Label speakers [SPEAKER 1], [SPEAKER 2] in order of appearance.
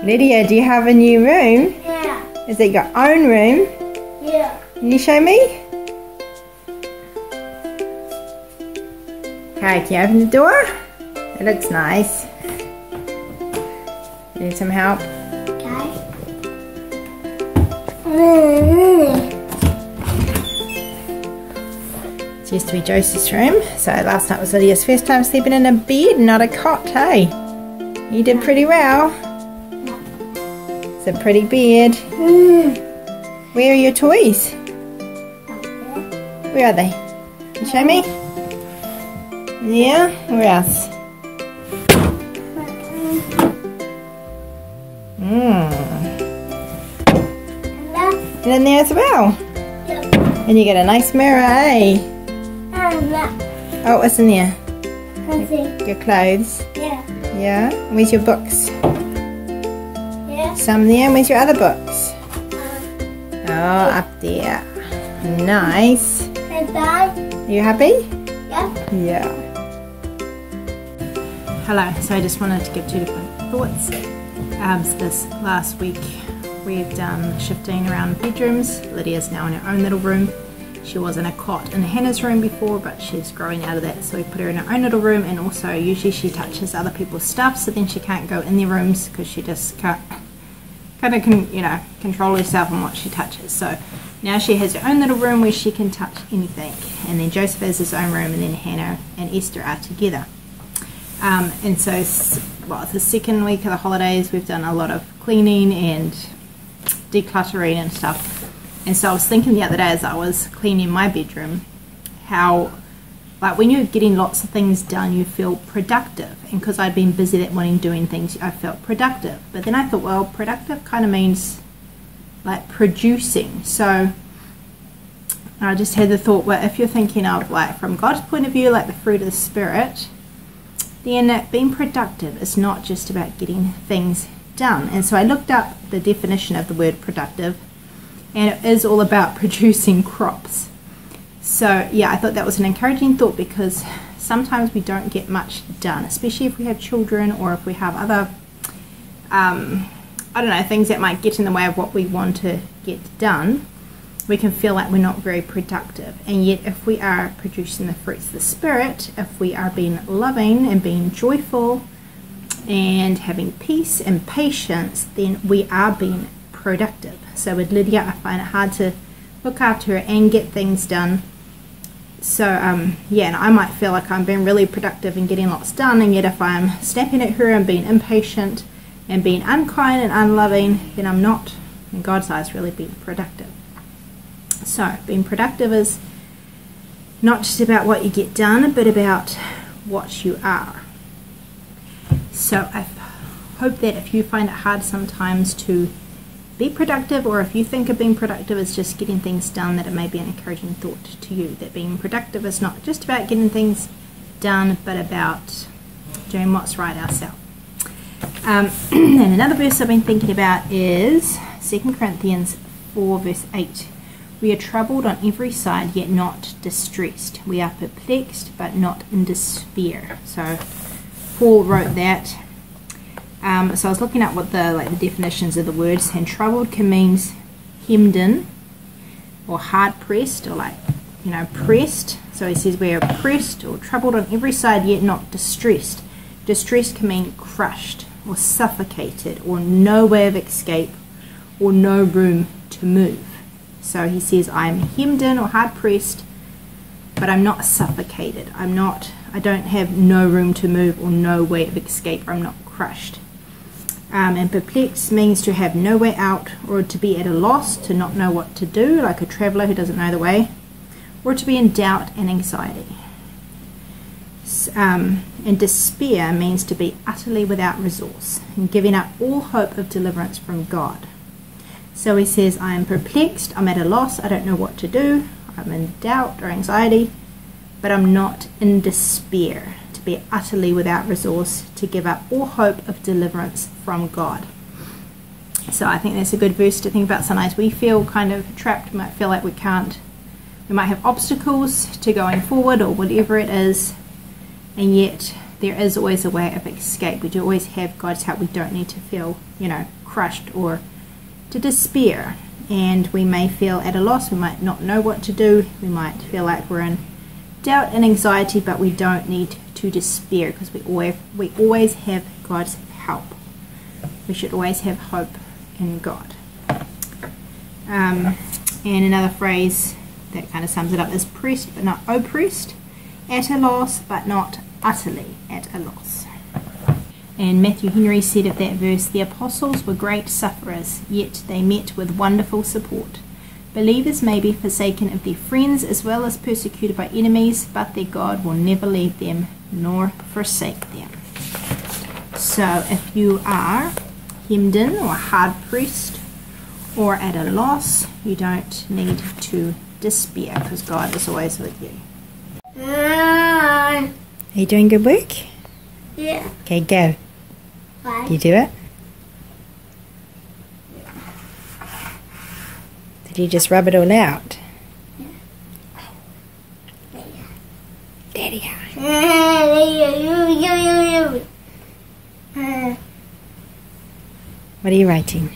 [SPEAKER 1] Lydia, do you have a new room?
[SPEAKER 2] Yeah.
[SPEAKER 1] Is it your own room?
[SPEAKER 2] Yeah.
[SPEAKER 1] Can you show me? Okay, can you open the door? It looks nice. Need some help? It used to be Josie's room, so last night was Lydia's first time sleeping in a bed, not a cot, hey? You did pretty well. It's a pretty bed. Where are your toys? Where are they? Can you show me? Yeah? Where else? And in there as well.
[SPEAKER 2] Yep.
[SPEAKER 1] And you get a nice mirror, eh? Oh, what's in there? Your clothes.
[SPEAKER 2] Yeah.
[SPEAKER 1] Yeah? Where's your books?
[SPEAKER 2] Yeah.
[SPEAKER 1] Some there. Where's your other books? Oh, up there. Nice.
[SPEAKER 2] Bye.
[SPEAKER 1] Are you happy?
[SPEAKER 2] Yeah.
[SPEAKER 1] Yeah. Hello. So I just wanted to give two different thoughts. So this last week we've done shifting around bedrooms. Lydia's now in her own little room. She was in a cot in Hannah's room before, but she's growing out of that, so we put her in her own little room. And also usually she touches other people's stuff, so then she can't go in their rooms because she just can't control herself on what she touches. So now she has her own little room where she can touch anything. And then Joseph has his own room, and then Hannah and Esther are together. And so, well, it's the second week of the holidays. We've done a lot of cleaning and decluttering and stuff. And so I was thinking the other day as I was cleaning my bedroom, how like when you're getting lots of things done, you feel productive. And because I'd been busy that morning doing things, I felt productive. But then I thought, well, productive kind of means like producing. So I just had the thought, well, if you're thinking of like from God's point of view, like the fruit of the Spirit, then being productive is not just about getting things done. And so I looked up the definition of the word productive, and it is all about producing crops. So yeah, I thought that was an encouraging thought, because sometimes we don't get much done, especially if we have children or if we have other things that might get in the way of what we want to get done. We can feel like we're not very productive. And yet if we are producing the fruits of the Spirit, if we are being loving and being joyful and having peace and patience, then we are being productive. So with Lydia, I find it hard to look after her and get things done. So yeah, and I might feel like I'm being really productive and getting lots done, and yet if I'm snapping at her and being impatient and being unkind and unloving, then I'm not, in God's eyes, really being productive. So being productive is not just about what you get done, but about what you are. So I hope that if you find it hard sometimes to be productive, or if you think of being productive as just getting things done, that it may be an encouraging thought to you, that being productive is not just about getting things done, but about doing what's right ourselves. And another verse I've been thinking about is 2 Corinthians 4 verse 8. We are troubled on every side, yet not distressed. We are perplexed, but not in despair. So Paul wrote that. So I was looking at what the definitions of the words, and troubled can mean hemmed in or hard pressed, or pressed. So he says we are pressed or troubled on every side, yet not distressed. Distressed can mean crushed or suffocated, or no way of escape, or no room to move. So he says I'm hemmed in or hard pressed, but I'm not suffocated. I don't have no room to move or no way of escape. I'm not crushed. And perplexed means to have no way out, or to be at a loss, to not know what to do, like a traveller who doesn't know the way, or to be in doubt and anxiety. And despair means to be utterly without resource and giving up all hope of deliverance from God. So he says, I am perplexed, I'm at a loss, I don't know what to do, I'm in doubt or anxiety, but I'm not in despair. To be utterly without resource, to give up all hope of deliverance from God. So I think that's a good verse to think about. Sometimes we feel kind of trapped, we might feel like we might have obstacles to going forward or whatever it is, and yet there is always a way of escape. We do always have God's help. We don't need to feel, crushed or to despair. And we may feel at a loss. We might not know what to do. We might feel like we're in doubt and anxiety, but we don't need to despair because we always have God's help. We should always have hope in God. And another phrase that kind of sums it up is pressed but not oppressed, at a loss but not utterly at a loss. And Matthew Henry said of that verse, the apostles were great sufferers, yet they met with wonderful support. Believers may be forsaken of their friends as well as persecuted by enemies, but their God will never leave them nor forsake them. So if you are hemmed in or hard pressed or at a loss, you don't need to despair because God is always with you. Are you doing good work?
[SPEAKER 2] Yeah.
[SPEAKER 1] Okay, go.
[SPEAKER 2] Why?
[SPEAKER 1] You do it? Did you just rub it all out? Daddy. What are you writing?